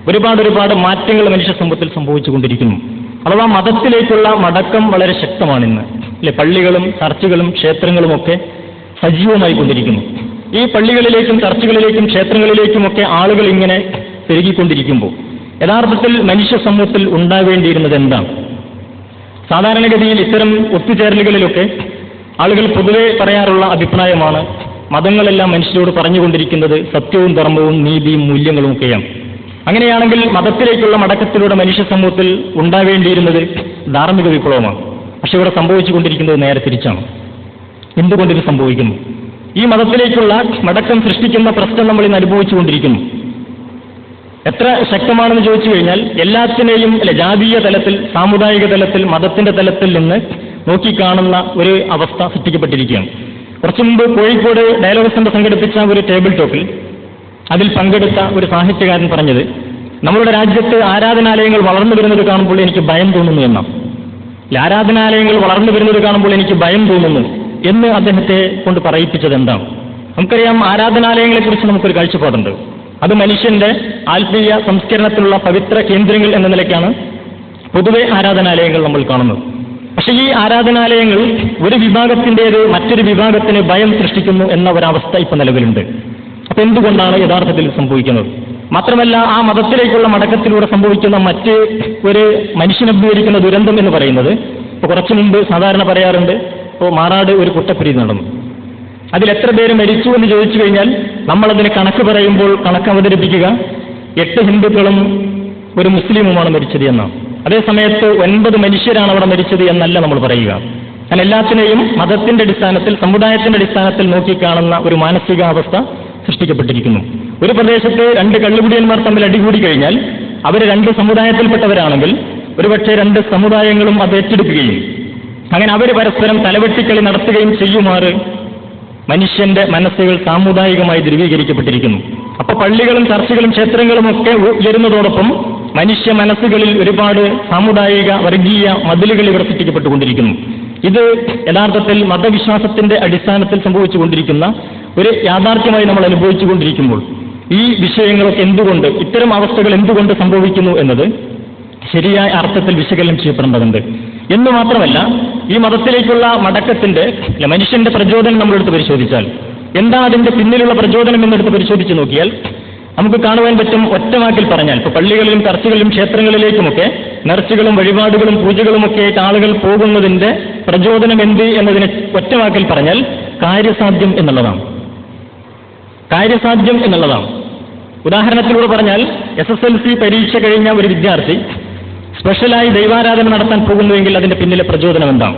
ഒരുപാട് മാറ്റങ്ങൾ മനുഷ്യ സമൂഹത്തിൽ സംഭവിച്ചുകൊണ്ടിരിക്കുന്നു. അഥവാ മതത്തിലേക്കുള്ള മടക്കം വളരെ ശക്തമാണിന്ന്. അല്ലെ, പള്ളികളും ചർച്ചുകളും ക്ഷേത്രങ്ങളുമൊക്കെ സജീവമായി കൊണ്ടിരിക്കുന്നു. ഈ പള്ളികളിലേക്കും ചർച്ചുകളിലേക്കും ക്ഷേത്രങ്ങളിലേക്കുമൊക്കെ ആളുകൾ ഇങ്ങനെ പെരുകിക്കൊണ്ടിരിക്കുമ്പോൾ യഥാർത്ഥത്തിൽ മനുഷ്യ സമൂഹത്തിൽ ഉണ്ടാവേണ്ടിയിരുന്നത് എന്താണ്? സാധാരണഗതിയിൽ ഇത്തരം ഒത്തുചേരലുകളിലൊക്കെ ആളുകൾ പൊതുവെ പറയാറുള്ള അഭിപ്രായമാണ്, മതങ്ങളെല്ലാം മനുഷ്യരോട് പറഞ്ഞുകൊണ്ടിരിക്കുന്നത് സത്യവും ധർമ്മവും നീതിയും മൂല്യങ്ങളും ഒക്കെയാണ്. അങ്ങനെയാണെങ്കിൽ മതത്തിലേക്കുള്ള മടക്കത്തിലൂടെ മനുഷ്യ സമൂഹത്തിൽ ഉണ്ടാവേണ്ടിയിരുന്നത് ധാർമ്മിക വിപ്ലവമാണ്. പക്ഷെ ഇവിടെ സംഭവിച്ചുകൊണ്ടിരിക്കുന്നത് നേരെ തിരിച്ചാണ്. എന്തുകൊണ്ടിത് സംഭവിക്കുന്നു? ഈ മതത്തിലേക്കുള്ള മടക്കം സൃഷ്ടിക്കുന്ന പ്രശ്നം നമ്മൾ ഇന്ന് അനുഭവിച്ചുകൊണ്ടിരിക്കുന്നു. എത്ര ശക്തമാണെന്ന് ചോദിച്ചു കഴിഞ്ഞാൽ എല്ലാത്തിനെയും ജാതീയ തലത്തിൽ, സാമുദായിക തലത്തിൽ, മതത്തിന്റെ തലത്തിൽ നിന്ന് നോക്കിക്കാണുന്ന ഒരു അവസ്ഥ സൃഷ്ടിക്കപ്പെട്ടിരിക്കുകയാണ്. കുറച്ചു മുമ്പ് കോഴിക്കോട് ഡയലോഗ് സെന്റർ സംഘടിപ്പിച്ച ഒരു ടേബിൾ ടോക്കിൽ അതിൽ പങ്കെടുത്ത ഒരു സാഹിത്യകാരൻ പറഞ്ഞത്, നമ്മളുടെ രാജ്യത്ത് ആരാധനാലയങ്ങൾ വളർന്നു വരുന്നത് കാണുമ്പോൾ എനിക്ക് ഭയം തോന്നുന്നു എന്നാണ്. ആരാധനാലയങ്ങൾ വളർന്നു വരുന്നത് കാണുമ്പോൾ എനിക്ക് ഭയം തോന്നുന്നു എന്ന് അദ്ദേഹത്തെ കൊണ്ട് പറയിപ്പിച്ചത് എന്താണ്? നമുക്കറിയാം, ആരാധനാലയങ്ങളെക്കുറിച്ച് നമുക്കൊരു കാഴ്ചപ്പാടുണ്ട്. അത് മനുഷ്യന്റെ ആത്മീയ സംസ്കരണത്തിലുള്ള പവിത്ര കേന്ദ്രങ്ങൾ എന്ന നിലയ്ക്കാണ് പൊതുവെ ആരാധനാലയങ്ങൾ നമ്മൾ കാണുന്നത്. പക്ഷേ ഈ ആരാധനാലയങ്ങൾ ഒരു വിഭാഗത്തിൻ്റേത് മറ്റൊരു വിഭാഗത്തിന് ഭയം സൃഷ്ടിക്കുന്നു എന്ന ഒരവസ്ഥ ഇപ്പൊ നിലവിലുണ്ട്. അപ്പൊ എന്തുകൊണ്ടാണ് യഥാർത്ഥത്തിൽ സംഭവിക്കുന്നത്? മാത്രമല്ല, ആ മതത്തിലേക്കുള്ള മടക്കത്തിലൂടെ സംഭവിക്കുന്ന മറ്റ് ഒരു മനുഷ്യനഭിമുഖീകരിക്കുന്ന ദുരന്തം എന്ന് പറയുന്നത്, ഇപ്പൊ കുറച്ചു മുമ്പ് സാധാരണ പറയാറുണ്ട്, ഇപ്പോൾ മാറാട് ഒരു കുട്ടപ്പുരി നടന്നു, അതിൽ എത്ര പേര് മരിച്ചു എന്ന് ചോദിച്ചു കഴിഞ്ഞാൽ നമ്മളതിന് കണക്ക് പറയുമ്പോൾ കണക്ക് അവതരിപ്പിക്കുക 8 ഹിന്ദുക്കളും ഒരു മുസ്ലിമുമാണ് മരിച്ചത് എന്നാണ്. അതേസമയത്ത് 9 മനുഷ്യരാണ് അവിടെ മരിച്ചത് എന്നല്ല നമ്മൾ പറയുക. കാരണം എല്ലാത്തിനെയും മതത്തിന്റെ അടിസ്ഥാനത്തിൽ, സമുദായത്തിന്റെ അടിസ്ഥാനത്തിൽ നോക്കിക്കാണുന്ന ഒരു മാനസികാവസ്ഥ സൃഷ്ടിക്കപ്പെട്ടിരിക്കുന്നു. ഒരു പ്രദേശത്ത് 2 കള്ളുകുടിയന്മാർ തമ്മിൽ അടികൂടി കഴിഞ്ഞാൽ അവർ 2 സമുദായത്തിൽപ്പെട്ടവരാണെങ്കിൽ ഒരുപക്ഷെ 2 സമുദായങ്ങളും അത് ഏറ്റെടുക്കുകയും അങ്ങനെ അവർ പരസ്പരം തലവെട്ടിക്കളി നടത്തുകയും ചെയ്യുമാറ് മനുഷ്യന്റെ മനസ്സുകൾ സാമുദായികമായി ധ്രുവീകരിക്കപ്പെട്ടിരിക്കുന്നു. അപ്പൊ പള്ളികളും ചർച്ചുകളും ക്ഷേത്രങ്ങളും ഒക്കെ ഉയരുന്നതോടൊപ്പം മനുഷ്യ മനസ്സുകളിൽ ഒരുപാട് സാമുദായിക വർഗീയ മതിലുകൾ ഇവിടെ സൃഷ്ടിക്കപ്പെട്ടുകൊണ്ടിരിക്കുന്നു. ഇത് യഥാർത്ഥത്തിൽ മതവിശ്വാസത്തിന്റെ അടിസ്ഥാനത്തിൽ സംഭവിച്ചുകൊണ്ടിരിക്കുന്ന ഒരു യാഥാർത്ഥ്യമായി നമ്മൾ അനുഭവിച്ചുകൊണ്ടിരിക്കുമ്പോൾ ഈ വിഷയങ്ങളൊക്കെ എന്തുകൊണ്ട്, ഇത്തരം അവസ്ഥകൾ എന്തുകൊണ്ട് സംഭവിക്കുന്നു എന്നത് ശരിയായ അർത്ഥത്തിൽ വിശകലനം ചെയ്യപ്പെടേണ്ടതുണ്ട്. എന്ന് മാത്രമല്ല, ഈ മതത്തിലേക്കുള്ള മടക്കത്തിന്റെ മനുഷ്യന്റെ പ്രചോദനം നമ്മളെടുത്ത് പരിശോധിച്ചാൽ എന്താണ് അതിന്റെ പിന്നിലുള്ള പ്രചോദനം എന്നെടുത്ത് പരിശോധിച്ച് നോക്കിയാൽ നമുക്ക് കാണുവാൻ പറ്റും, ഒറ്റവാക്കിൽ പറഞ്ഞാൽ ഇപ്പോൾ പള്ളികളിലും ചർച്ചുകളിലും ക്ഷേത്രങ്ങളിലേക്കുമൊക്കെ നേർച്ചകളും വഴിപാടുകളും പൂജകളും ഒക്കെ ആയിട്ട് ആളുകൾ പോകുന്നതിന്റെ പ്രചോദനം എന്ത് എന്നതിനെ ഒറ്റവാക്കിൽ പറഞ്ഞാൽ കാര്യസാധ്യം എന്നുള്ളതാണ്. കാര്യസാധ്യം എന്നുള്ളതാണ്. ഉദാഹരണത്തിലൂടെ പറഞ്ഞാൽ SSLC പരീക്ഷ കഴിഞ്ഞ ഒരു വിദ്യാർത്ഥി സ്പെഷ്യലായി ദൈവാരാധന നടത്താൻ പോകുന്നുവെങ്കിൽ അതിന്റെ പിന്നിലെ പ്രചോദനം എന്താണ്?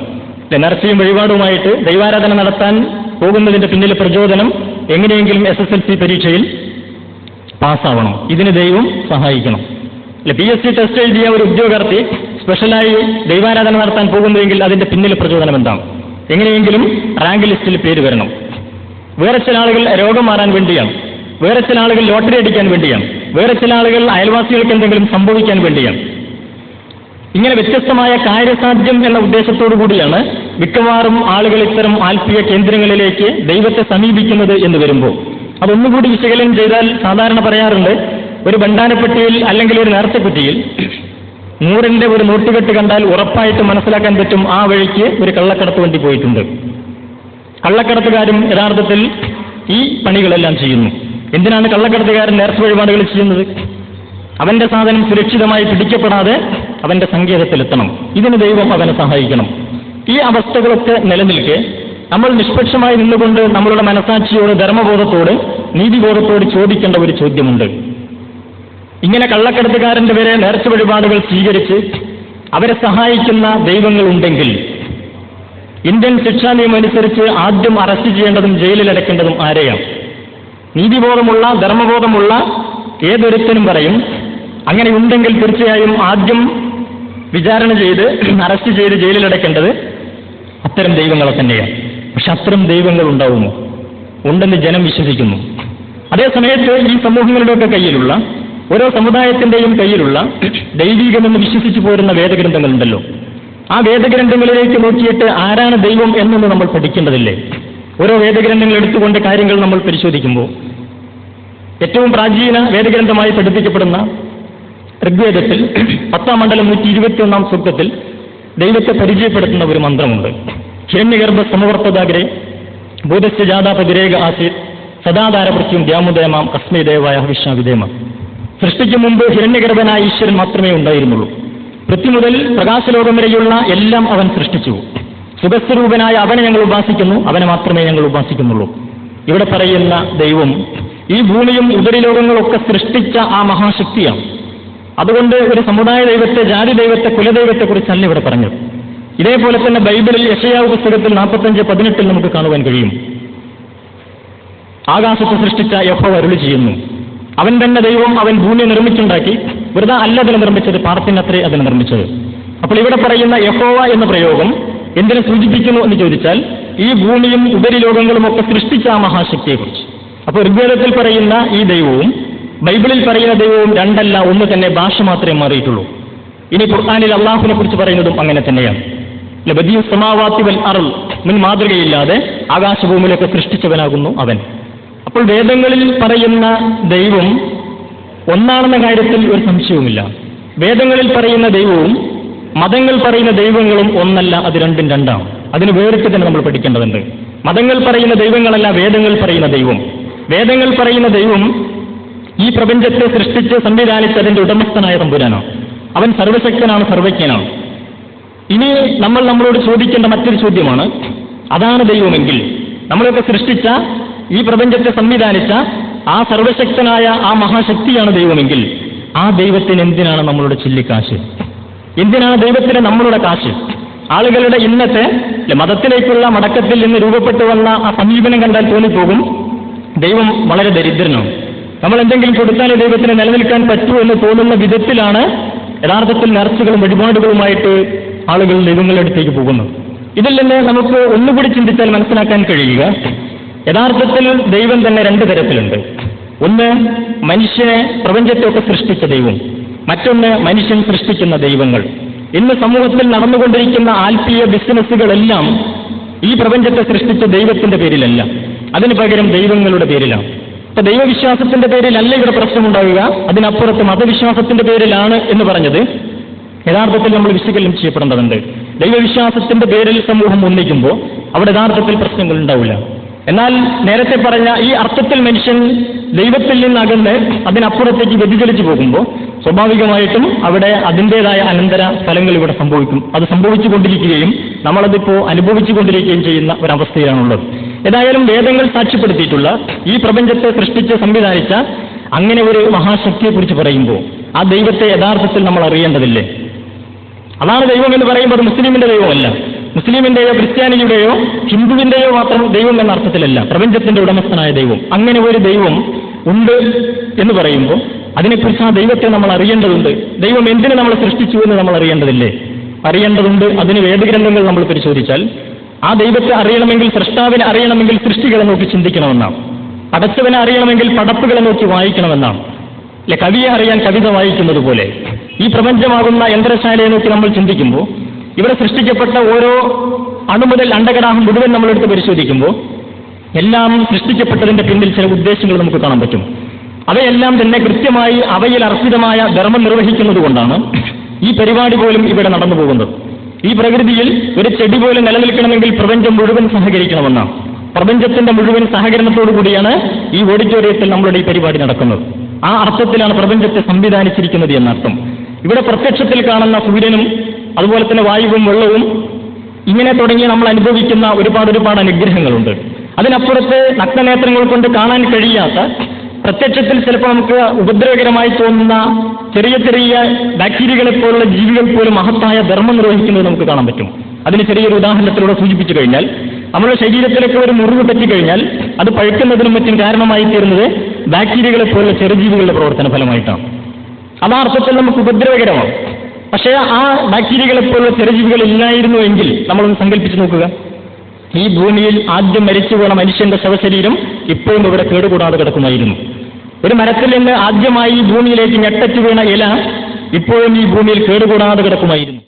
നേർച്ചയും വഴിപാടുമായിട്ട് ദൈവാരാധന നടത്താൻ പോകുന്നതിന്റെ പിന്നിലെ പ്രചോദനം എങ്ങനെയെങ്കിലും SSLC പരീക്ഷയിൽ പാസ്സാവണം, ഇതിന് ദൈവം സഹായിക്കണം. PSC ടെസ്റ്റ് എഴുതിയ ഒരു ഉദ്യോഗാർത്ഥി സ്പെഷ്യലായി ദൈവാരാധന നടത്താൻ പോകുന്നുവെങ്കിൽ അതിന്റെ പിന്നിലെ പ്രചോദനം എന്താണ്? എങ്ങനെയെങ്കിലും റാങ്ക് ലിസ്റ്റിൽ പേര് വരണം. വേറെ ചില ആളുകൾ രോഗം മാറാൻ വേണ്ടിയാണ്, വേറെ ചില ആളുകൾ ലോട്ടറി അടിക്കാൻ വേണ്ടിയാണ്, വേറെ ചില ആളുകൾ അയൽവാസികൾക്ക് എന്തെങ്കിലും സംഭവിക്കാൻ വേണ്ടിയാണ്. ഇങ്ങനെ വ്യത്യസ്തമായ കാര്യസാധ്യം എന്ന ഉദ്ദേശത്തോടു കൂടിയാണ് മിക്കവാറും ആളുകൾ ഇത്തരം ആത്മീയ കേന്ദ്രങ്ങളിലേക്ക് ദൈവത്തെ സമീപിക്കുന്നത് എന്ന് വരുമ്പോൾ അതൊന്നുകൂടി വിശകലനം ചെയ്താൽ സാധാരണ പറയാറുണ്ട്, ഒരു ഭണ്ഡാരപ്പെട്ടിയിൽ അല്ലെങ്കിൽ ഒരു നേർച്ചക്കുറ്റിയിൽ 100ന്റെ ഒരു നോട്ടുകെട്ട് കണ്ടാൽ ഉറപ്പായിട്ട് മനസ്സിലാക്കാൻ പറ്റും ആ വഴിക്ക് ഒരു കള്ളക്കടത്ത് വണ്ടി പോയിട്ടുണ്ട്. കള്ളക്കടത്തുകാരും യഥാർത്ഥത്തിൽ ഈ പണികളെല്ലാം ചെയ്യുന്നു. എന്തിനാണ് കള്ളക്കടത്തുകാരൻ നേർച്ച വഴിപാടുകൾ ചെയ്യുന്നത്? അവന്റെ സാധനം സുരക്ഷിതമായി പിടിക്കപ്പെടാതെ അവന്റെ സങ്കേതത്തിലെത്തണം. ഇതിന് ദൈവം അവനെ സഹായിക്കണം. ഈ അവസ്ഥകളൊക്കെ നിലനിൽക്കെ നമ്മൾ നിഷ്പക്ഷമായി നിന്നുകൊണ്ട് നമ്മളുടെ മനസാക്ഷിയോട്, ധർമ്മബോധത്തോട്, നീതിബോധത്തോട് ചോദിക്കേണ്ട ഒരു ചോദ്യമുണ്ട്. ഇങ്ങനെ കള്ളക്കടത്തുകാരന്റെ വരെ നേർച്ച വഴിപാടുകൾ സ്വീകരിച്ച് അവരെ സഹായിക്കുന്ന ദൈവങ്ങളുണ്ടെങ്കിൽ ഇന്ത്യൻ ശിക്ഷാ നിയമം അനുസരിച്ച് ആദ്യം അറസ്റ്റ് ചെയ്യേണ്ടതും ജയിലിലടക്കേണ്ടതും ആരെയാണ്? നീതിബോധമുള്ള, ധർമ്മബോധമുള്ള ഏതൊരുത്തനും പറയും, അങ്ങനെ ഉണ്ടെങ്കിൽ തീർച്ചയായും ആദ്യം വിചാരണ ചെയ്ത് അറസ്റ്റ് ചെയ്ത് ജയിലിലടക്കേണ്ടത് അത്തരം ദൈവങ്ങളെ തന്നെയാണ്. പക്ഷെ അത്തരം ദൈവങ്ങൾ ഉണ്ടാവുമോ? ഉണ്ടെന്ന് ജനം വിശ്വസിക്കുന്നു. അതേസമയത്ത് ഈ സമൂഹങ്ങളുടെയൊക്കെ കയ്യിലുള്ള, ഓരോ സമുദായത്തിന്റെയും കയ്യിലുള്ള ദൈവീകമെന്ന് വിശ്വസിച്ചു പോരുന്ന വേദഗ്രന്ഥങ്ങളുണ്ടല്ലോ, ആ വേദഗ്രന്ഥങ്ങളിലേക്ക് നോക്കിയിട്ട് ആരാണ് ദൈവം എന്നൊന്ന് നമ്മൾ പഠിക്കേണ്ടതില്ലേ? ഓരോ വേദഗ്രന്ഥങ്ങൾ എടുത്തുകൊണ്ട് കാര്യങ്ങൾ നമ്മൾ പരിശോധിക്കുമ്പോൾ ഏറ്റവും പ്രാചീന വേദഗ്രന്ഥമായി പഠിപ്പിക്കപ്പെടുന്ന ഋഗ്വേദത്തിൽ 10-ാം മണ്ഡലം 121-ാം സൂക്തത്തിൽ ദൈവത്തെ പരിചയപ്പെടുത്തുന്ന ഒരു മന്ത്രമുണ്ട്. ഹിരണ്യഗർഭ സമവർത്തദാഗ്രേ ഭൂതസ്യ ജാതാപതിരേക ആസീത് സദാധാരപൃഥ്യം ദ്യാമുദയമാം കസ്മൈ ദേവായ വിശ്വാവിദേമ. സൃഷ്ടിക്ക് മുമ്പ് ഹിരണ്യഗർഭനായ ഈശ്വരൻ മാത്രമേ ഉണ്ടായിരുന്നുള്ളൂ. പൃഥ്വി മുതൽ പ്രകാശലോകം വരെയുള്ള എല്ലാം അവൻ സൃഷ്ടിച്ചു. സുഖസ്വരൂപനായ അവനെ ഞങ്ങൾ ഉപാസിക്കുന്നു, അവനെ മാത്രമേ ഞങ്ങൾ ഉപാസിക്കുന്നുള്ളൂ. ഇവിടെ പറയുന്ന ദൈവം ഈ ഭൂമിയും ഉപരിലോകങ്ങളൊക്കെ സൃഷ്ടിച്ച ആ മഹാശക്തിയാണ്. അതുകൊണ്ട് ഒരു സമുദായ ദൈവത്തെ, ജാതി ദൈവത്തെ, കുലദൈവത്തെക്കുറിച്ചല്ല ഇവിടെ പറഞ്ഞത്. ഇതേപോലെ തന്നെ ബൈബിളിൽ യെശയ്യാവ് പുസ്തകത്തിൽ 45:18 നമുക്ക് കാണുവാൻ കഴിയും. ആകാശത്തെ സൃഷ്ടിച്ച യഹോവ അരുളി ചെയ്യുന്നു, അവൻ തന്നെ ദൈവം, അവൻ ഭൂമിയെ നിർമ്മിച്ചുണ്ടാക്കി, വെറുതെ അല്ല അതിനെ നിർമ്മിച്ചത്, പാർത്തിനത്രേ അതിനെ നിർമ്മിച്ചത്. അപ്പോൾ ഇവിടെ പറയുന്ന യഹോവ എന്ന പ്രയോഗം എന്തിനെ സൂചിപ്പിക്കുന്നു എന്ന് ചോദിച്ചാൽ ഈ ഭൂമിയും ഉപരിലോകങ്ങളും ഒക്കെ സൃഷ്ടിച്ച ആ മഹാശക്തിയെക്കുറിച്ച്. അപ്പോൾ ഋഗ്വേദത്തിൽ പറയുന്ന ഈ ദൈവവും ബൈബിളിൽ പറയുന്ന ദൈവവും രണ്ടല്ല, ഒന്ന് തന്നെ, ഭാഷ മാത്രമേ മാറിയിട്ടുള്ളൂ. ഇനി ഖുർആനിൽ അള്ളാഹുവിനെ കുറിച്ച് പറയുന്നതും അങ്ങനെ തന്നെയാണ്. ബദിയു സമാവാതി വൽ അർള്, മുൻ മാതൃകയില്ലാതെ ആകാശഭൂമിയിലൊക്കെ സൃഷ്ടിച്ചവനാകുന്നു അവൻ. അപ്പോൾ വേദങ്ങളിൽ പറയുന്ന ദൈവം ഒന്നാണെന്ന കാര്യത്തിൽ ഒരു സംശയവുമില്ല. വേദങ്ങളിൽ പറയുന്ന ദൈവവും മതങ്ങൾ പറയുന്ന ദൈവങ്ങളും ഒന്നല്ല, അത് രണ്ടും രണ്ടാണ്. അതിന് വേറിട്ട് തന്നെ നമ്മൾ പഠിക്കേണ്ടതുണ്ട്. മതങ്ങൾ പറയുന്ന ദൈവങ്ങളല്ല വേദങ്ങൾ പറയുന്ന ദൈവം. വേദങ്ങൾ പറയുന്ന ദൈവം ഈ പ്രപഞ്ചത്തെ സൃഷ്ടിച്ച് സംവിധാനിച്ച് അതിന്റെ ഉടമസ്ഥനായ തമ്പുരാനാണ്. അവൻ സർവശക്തനാണ്, സർവജ്ഞനാണ്. ഇനി നമ്മൾ നമ്മളോട് ചോദിക്കേണ്ട മറ്റൊരു ചോദ്യമാണ്, അതാണ് ദൈവമെങ്കിൽ, നമ്മളൊക്കെ സൃഷ്ടിച്ച ഈ പ്രപഞ്ചത്തെ സംവിധാനിച്ച ആ സർവശക്തനായ ആ മഹാശക്തിയാണ് ദൈവമെങ്കിൽ ആ ദൈവത്തിന് എന്തിനാണ് നമ്മളുടെ ചില്ലിക്കാശ്? എന്തിനാണ് ദൈവത്തിന് നമ്മളുടെ കാശ്? ആളുകളുടെ ഇന്നത്തെ മതത്തിലേക്കുള്ള മടക്കത്തിൽ നിന്ന് രൂപപ്പെട്ടു വന്ന ആ സമീപനം കണ്ടാൽ തോന്നിപ്പോകും ദൈവം വളരെ ദരിദ്രനാണ്. നമ്മൾ എന്തെങ്കിലും കൊടുത്താലേ ദൈവത്തിന് നിലനിൽക്കാൻ പറ്റൂ എന്ന് തോന്നുന്ന വിധത്തിലാണ് യഥാർത്ഥത്തിൽ നേർച്ചകളും വഴിപാടുകളുമായിട്ട് ആളുകൾ ദൈവങ്ങളുടെ അടുത്തേക്ക് പോകുന്നത്. ഇതിൽ നിന്ന് നമുക്ക് ഒന്നുകൂടി ചിന്തിച്ചാൽ മനസ്സിലാക്കാൻ കഴിയുക, യഥാർത്ഥത്തിൽ ദൈവം തന്നെ രണ്ട് തരത്തിലുണ്ട്. ഒന്ന് മനുഷ്യനെ, പ്രപഞ്ചത്തെയൊക്കെ സൃഷ്ടിച്ച ദൈവം. മറ്റൊന്ന് മനുഷ്യൻ സൃഷ്ടിക്കുന്ന ദൈവങ്ങൾ. ഇന്ന് സമൂഹത്തിൽ നടന്നുകൊണ്ടിരിക്കുന്ന ആത്മീയ ബിസിനസ്സുകളെല്ലാം ഈ പ്രപഞ്ചത്തെ സൃഷ്ടിച്ച ദൈവത്തിന്റെ പേരിലല്ല, അതിനു പകരം ദൈവങ്ങളുടെ പേരിലാണ്. ഇപ്പൊ ദൈവവിശ്വാസത്തിന്റെ പേരിലല്ല ഇവിടെ പ്രശ്നമുണ്ടാവുക, അതിനപ്പുറത്ത് മതവിശ്വാസത്തിന്റെ പേരിലാണ് എന്ന് പറഞ്ഞത് യഥാർത്ഥത്തിൽ നമ്മൾ വിശകലനം ചെയ്യപ്പെടേണ്ടതുണ്ട്. ദൈവവിശ്വാസത്തിന്റെ പേരിൽ സമൂഹം ഒന്നിക്കുമ്പോൾ അവിടെ യഥാർത്ഥത്തിൽ പ്രശ്നങ്ങൾ ഉണ്ടാവില്ല. എന്നാൽ നേരത്തെ പറഞ്ഞ ഈ അർത്ഥത്തിൽ മനുഷ്യൻ ദൈവത്തിൽ നിന്നകന്ന് അതിനപ്പുറത്തേക്ക് വ്യതിചലിച്ചു പോകുമ്പോൾ സ്വാഭാവികമായിട്ടും അവിടെ അതിൻ്റെതായ അനന്തര ഫലങ്ങൾ ഇവിടെ സംഭവിക്കും. അത് സംഭവിച്ചുകൊണ്ടിരിക്കുകയും നമ്മളതിപ്പോൾ അനുഭവിച്ചുകൊണ്ടിരിക്കുകയും ചെയ്യുന്ന ഒരവസ്ഥയാണുള്ളത്. ഏതായാലും വേദങ്ങൾ സാക്ഷ്യപ്പെടുത്തിയിട്ടുള്ള ഈ പ്രപഞ്ചത്തെ സൃഷ്ടിച്ച് സംവിധാനിച്ച അങ്ങനെ ഒരു മഹാശക്തിയെക്കുറിച്ച് പറയുമ്പോൾ ആ ദൈവത്തെ യഥാർത്ഥത്തിൽ നമ്മൾ അറിയേണ്ടതില്ലേ? അതാണ് ദൈവം എന്ന് പറയുമ്പോൾ അത് മുസ്ലിമിന്റെ ദൈവമല്ല, മുസ്ലിമിന്റെയോ ക്രിസ്ത്യാനിയുടെയോ ഹിന്ദുവിന്റെയോ മാത്രം ദൈവം എന്ന അർത്ഥത്തിലല്ല, പ്രപഞ്ചത്തിന്റെ ഉടമസ്ഥനായ ദൈവം. അങ്ങനെ ഒരു ദൈവം ഉണ്ട് എന്ന് പറയുമ്പോൾ അതിനെക്കുറിച്ച് ആ ദൈവത്തെ നമ്മൾ അറിയേണ്ടതുണ്ട്. ദൈവം എന്തിനു നമ്മളെ സൃഷ്ടിച്ചു എന്ന് നമ്മൾ അറിയേണ്ടതില്ലേ? അറിയേണ്ടതുണ്ട്. അതിന് വേദഗ്രന്ഥങ്ങൾ നമ്മൾ പരിശോധിച്ചാൽ ആ ദൈവത്തെ അറിയണമെങ്കിൽ, സൃഷ്ടാവിനെ അറിയണമെങ്കിൽ സൃഷ്ടികളെ നോക്കി ചിന്തിക്കണമെന്നാണ്. പടച്ചവനെ അറിയണമെങ്കിൽ പടപ്പുകളെ നോക്കി വായിക്കണമെന്നാണ്. അല്ലെ, കവിയെ അറിയാൻ കവിത വായിക്കുന്നത് പോലെ ഈ പ്രപഞ്ചമാകുന്ന യന്ത്രശാലയെ നോക്കി നമ്മൾ ചിന്തിക്കുമ്പോൾ ഇവിടെ സൃഷ്ടിക്കപ്പെട്ട ഓരോ അണുമുതൽ അണ്ടകടാഹം മുഴുവൻ നമ്മളെടുത്ത് പരിശോധിക്കുമ്പോൾ എല്ലാം സൃഷ്ടിക്കപ്പെട്ടതിന്റെ പിന്നിൽ ചില ഉദ്ദേശങ്ങൾ നമുക്ക് കാണാൻ പറ്റും. അവയെല്ലാം തന്നെ കൃത്യമായി അവയിൽ അർപ്പിതമായ ധർമ്മം നിർവഹിക്കുന്നത് കൊണ്ടാണ് ഈ പരിപാടി പോലും ഇവിടെ നടന്നു പോകുന്നത്. ഈ പ്രകൃതിയിൽ ഒരു ചെടി പോലും നിലനിൽക്കണമെങ്കിൽ പ്രപഞ്ചം മുഴുവൻ സഹകരിക്കണമെന്നാണ്. പ്രപഞ്ചത്തിന്റെ മുഴുവൻ സഹകരണത്തോടു കൂടിയാണ് ഈ ഓഡിറ്റോറിയത്തിൽ നമ്മളുടെ ഈ പരിപാടി നടക്കുന്നത്. ആ അർത്ഥത്തിലാണ് പ്രപഞ്ചത്തെ സംവിധാനിച്ചിരിക്കുന്നത് എന്നർത്ഥം. ഇവിടെ പ്രത്യക്ഷത്തിൽ കാണുന്ന സൂര്യനും അതുപോലെ തന്നെ വായുവും വെള്ളവും ഇങ്ങനെ തുടങ്ങി നമ്മൾ അനുഭവിക്കുന്ന ഒരുപാട് അനുഗ്രഹങ്ങളുണ്ട്. അതിനപ്പുറത്ത് നഗ്നനേത്രങ്ങൾ കൊണ്ട് കാണാൻ കഴിയാത്ത, പ്രത്യക്ഷത്തിൽ ചിലപ്പോൾ നമുക്ക് ഉപദ്രവകരമായി തോന്നുന്ന ചെറിയ ബാക്ടീരിയകളെ പോലുള്ള ജീവികൾ പോലും മഹത്തായ ധർമ്മം നിർവഹിക്കുന്നത് നമുക്ക് കാണാൻ പറ്റും. അതിന് ചെറിയൊരു ഉദാഹരണത്തിലൂടെ സൂചിപ്പിച്ചു കഴിഞ്ഞാൽ, നമ്മുടെ ശരീരത്തിലൊക്കെ ഒരു മുറിവ് പറ്റിക്കഴിഞ്ഞാൽ അത് പഴുക്കുന്നതിനും മറ്റും കാരണമായി തീരുന്നത് ബാക്ടീരിയകളെ പോലുള്ള ചെറുജീവികളുടെ പ്രവർത്തന ഫലമായിട്ടാണ്. അത് അർത്ഥത്തിൽ നമുക്ക് ഉപദ്രവകരമാണ്. പക്ഷേ ആ ബാക്ടീരിയകളെ പോലുള്ള ചെറുജീവികൾ ഇല്ലായിരുന്നു എങ്കിൽ നമ്മളൊന്ന് സങ്കല്പിച്ച് നോക്കുക, ഈ ഭൂമിയിൽ ആദ്യം മരിച്ചു വീണ മനുഷ്യന്റെ ശവശരീരം ഇപ്പോഴും ഇവിടെ കേടുകൂടാതെ കിടക്കുമായിരുന്നു. ഒരു മരത്തിൽ നിന്ന് ആദ്യമായി ഭൂമിയിലേക്ക് ഞെട്ടച്ചു വീണ ഇല ഇപ്പോഴും ഈ ഭൂമിയിൽ കേടുകൂടാതെ കിടക്കുമായിരുന്നു.